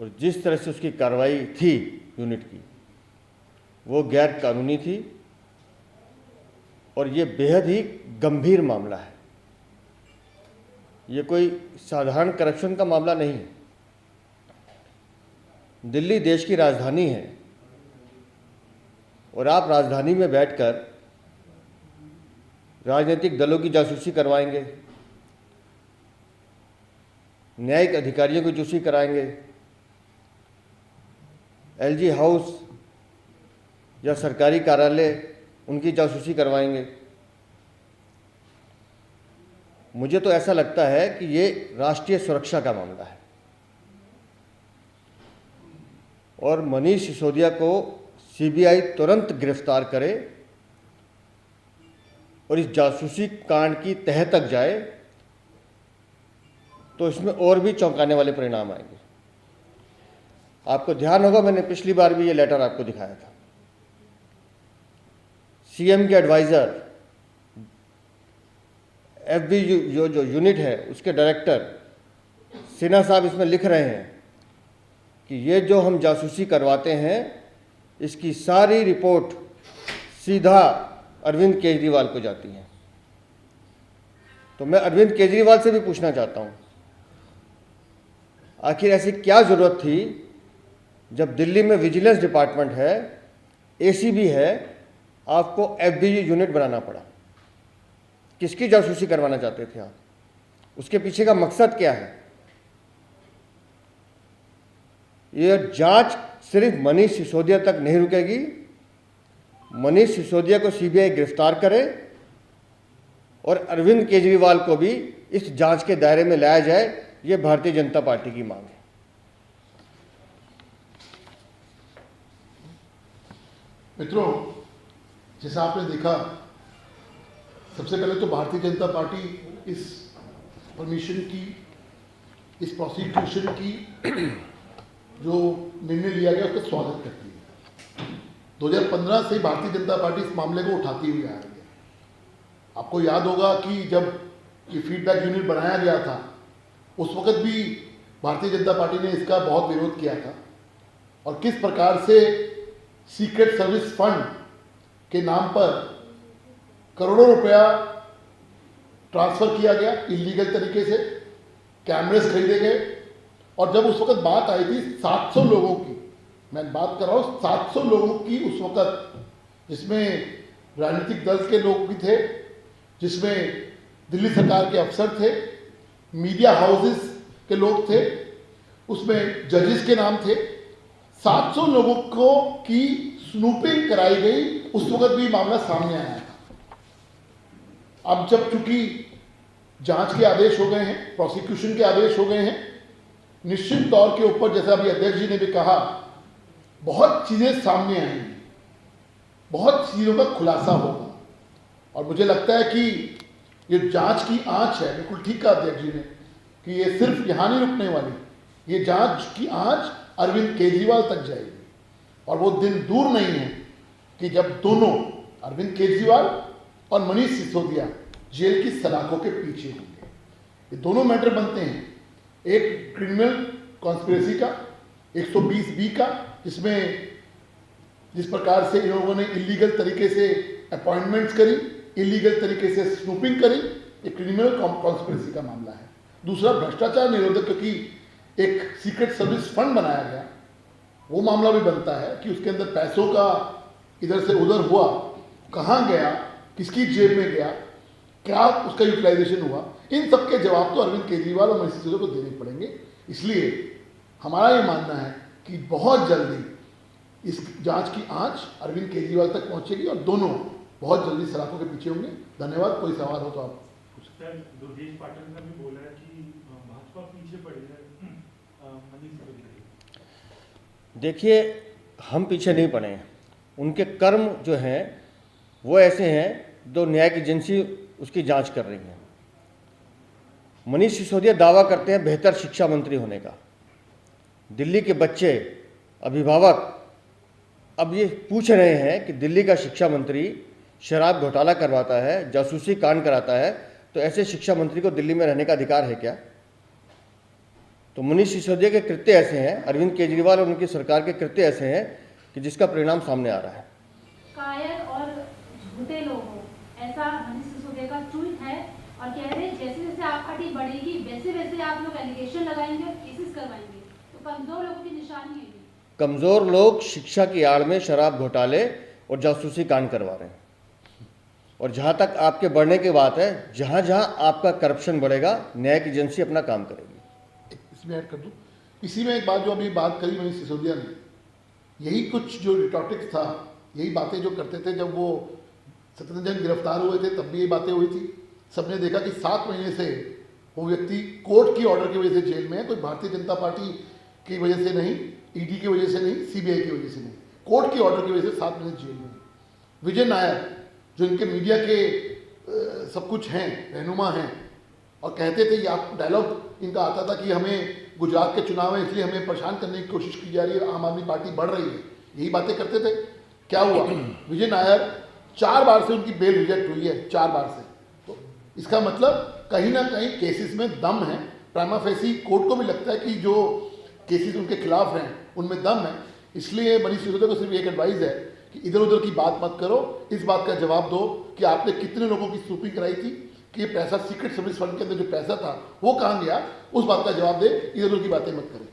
और जिस तरह से उसकी कार्रवाई थी यूनिट की, वो गैर कानूनी थी और ये बेहद ही गंभीर मामला है। ये कोई साधारण करप्शन का मामला नहीं है। दिल्ली देश की राजधानी है और आप राजधानी में बैठकर राजनीतिक दलों की जासूसी करवाएंगे, न्यायिक अधिकारियों की जासूसी कराएंगे, एलजी हाउस या सरकारी कार्यालय उनकी जासूसी करवाएंगे। मुझे तो ऐसा लगता है कि ये राष्ट्रीय सुरक्षा का मामला है और मनीष सिसोदिया को सीबीआई तुरंत गिरफ्तार करे और इस जासूसी कांड की तह तक जाए तो इसमें और भी चौंकाने वाले परिणाम आएंगे। आपको ध्यान होगा, मैंने पिछली बार भी ये लेटर आपको दिखाया था। सीएम के एडवाइज़र एफबी जो यूनिट है उसके डायरेक्टर सिन्हा साहब इसमें लिख रहे हैं कि ये जो हम जासूसी करवाते हैं इसकी सारी रिपोर्ट सीधा अरविंद केजरीवाल को जाती है। तो मैं अरविंद केजरीवाल से भी पूछना चाहता हूँ, आखिर ऐसी क्या ज़रूरत थी जब दिल्ली में विजिलेंस डिपार्टमेंट है, एसीबी है, आपको एफबीयू यूनिट बनाना पड़ा? किसकी जासूसी करवाना चाहते थे आप? उसके पीछे का मकसद क्या है? यह जांच सिर्फ मनीष सिसोदिया तक नहीं रुकेगी। मनीष सिसोदिया को सीबीआई गिरफ्तार करे और अरविंद केजरीवाल को भी इस जांच के दायरे में लाया जाए, यह भारतीय जनता पार्टी की मांग है। मित्रों, जैसा आपने देखा, सबसे पहले तो भारतीय जनता पार्टी इस परमिशन की, इस प्रोसिक्यूशन की जो निर्णय लिया गया उसका स्वागत करती है। 2015 से भारतीय जनता पार्टी इस मामले को उठाती हुई आ रही है। आपको याद होगा कि जब ये फीडबैक यूनिट बनाया गया था उस वक्त भी भारतीय जनता पार्टी ने इसका बहुत विरोध किया था और किस प्रकार से सीक्रेट सर्विस फंड के नाम पर करोड़ों रुपया ट्रांसफर किया गया इलीगल तरीके से, कैमरेस खरीदे गए और जब उस वक्त बात आई थी 700 लोगों की, मैं बात कर रहा हूँ 700 लोगों की उस वक्त, जिसमें राजनीतिक दल के लोग भी थे, जिसमें दिल्ली सरकार के अफसर थे, मीडिया हाउसेस के लोग थे, उसमें जजेस के नाम थे। 700 लोगों को की स्नूपिंग कराई गई। उस वक्त भी मामला सामने आया था। अब जब चूंकि जांच के आदेश हो गए हैं, प्रोसिक्यूशन के आदेश हो गए हैं, निश्चित तौर के ऊपर, जैसा अभी अध्यक्ष जी ने भी कहा, बहुत चीजें सामने आएंगी, बहुत चीजों का खुलासा होगा और मुझे लगता है कि ये जांच की आंच है। बिल्कुल ठीक कहा अध्यक्ष जी ने कि ये सिर्फ यहां नहीं रुकने वाली, ये जांच की आंच अरविंद केजरीवाल तक जाएगी और वो दिन दूर नहीं है कि जब दोनों अरविंद केजरीवाल और मनीष सिसोदिया जेल की सलाखों के पीछे होंगे। ये दोनों मैटर बनते हैं, एक क्रिमिनल कॉन्स्पिरेसी का 120B का, जिसमें जिस प्रकार से इन लोगों ने इलीगल तरीके से अपॉइंटमेंट्स करी, इलीगल तरीके से स्नूपिंग करी, एक क्रिमिनल कॉन्स्पिरेसी का मामला है। दूसरा भ्रष्टाचार निरोधक, क्योंकि एक सीक्रेट सर्विस फंड बनाया गया, वो मामला भी बनता है कि उसके अंदर पैसों का इधर से उधर हुआ, कहाँ गया, किसकी जेब में गया, क्या उसका यूटिलाइजेशन हुआ। इन सब के जवाब तो अरविंद केजरीवाल और मनीष सिसोदिया को देने पड़ेंगे। इसलिए हमारा ये मानना है कि बहुत जल्दी इस जांच की आंच अरविंद केजरीवाल तक पहुंचेगी और दोनों बहुत जल्दी सलाखों के पीछे होंगे। धन्यवाद। कोई सवाल हो तो आप। दुर्गेश पाटिल ने भी बोला है कि भाजपा पीछे पड़ी है मनीष सिसोदिया। देखिए, हम पीछे नहीं पड़े हैं। उनके कर्म जो हैं वो ऐसे हैं, जो न्यायिक एजेंसी उसकी जांच कर रही है। मनीष सिसोदिया दावा करते हैं बेहतर शिक्षा मंत्री होने का। दिल्ली के बच्चे, अभिभावक अब ये पूछ रहे हैं कि दिल्ली का शिक्षा मंत्री शराब घोटाला करवाता है, जासूसी कांड कराता है, तो ऐसे शिक्षा मंत्री को दिल्ली में रहने का अधिकार है क्या? तो मनीष सिसोदिया के कृत्य ऐसे हैं, अरविंद केजरीवाल और उनकी सरकार के कृत्य ऐसे हैं कि जिसका परिणाम सामने आ रहा है। कायर और झूठे लोग हो, ऐसा मनीष सिसोदिया का ट्वीट है और कह रहे हैं जैसे जैसे आप पार्टी बढ़ेगी वैसे वैसे आप लोग एलिगेशन लगाएंगे और केसेस करवाएंगे, तो कमजोर लोगों की निशानी है ये। कमज़ोर लोग शिक्षा की आड़ में शराब घोटाले और जासूसी कांड करवा रहे हैं। और जहाँ तक आपके बढ़ने की बात है, जहाँ जहाँ आपका करप्शन बढ़ेगा, न्यायिक एजेंसी अपना काम करेगी। इसमें ऐड कर दूं, इसी में एक बात जो अभी बात करी मनीष सिसोदिया ने, यही कुछ जो रिटॉटिक्स था, यही बातें जो करते थे जब वो सत्येंद्र जैन गिरफ्तार हुए थे, तब भी ये बातें हुई थी। सबने देखा कि 7 महीने से वो व्यक्ति कोर्ट की ऑर्डर की वजह से जेल में है, कोई भारतीय जनता पार्टी की वजह से नहीं, ईडी की वजह से नहीं, सीबीआई की वजह से नहीं, कोर्ट की ऑर्डर की वजह से 7 महीने जेल में। विजय नायर जो इनके मीडिया के सब कुछ हैं, रहनुमा हैं, और कहते थे, ये आप डायलॉग इनका आता था कि हमें गुजरात के चुनाव है इसलिए हमें परेशान करने की कोशिश की जा रही है, आम आदमी पार्टी बढ़ रही है, यही बातें करते थे। क्या हुआ? विजय नायर 4 बार से उनकी बेल रिजेक्ट हुई है, 4 बार से। तो इसका मतलब कहीं ना कहीं केसेस में दम है। प्राइमा फेसी कोर्ट को भी लगता है कि जो केसेस उनके खिलाफ हैं उनमें दम है। इसलिए मनीष सिसोदिया को सिर्फ एक एडवाइस है कि इधर उधर की बात मत करो, इस बात का जवाब दो कि आपने कितने लोगों की स्पूपिंग कराई थी, कि ये पैसा सीक्रेट सर्विस फंड के अंदर जो पैसा था वो कहाँ गया, उस बात का जवाब दे, इधर उधर की बातें मत करें।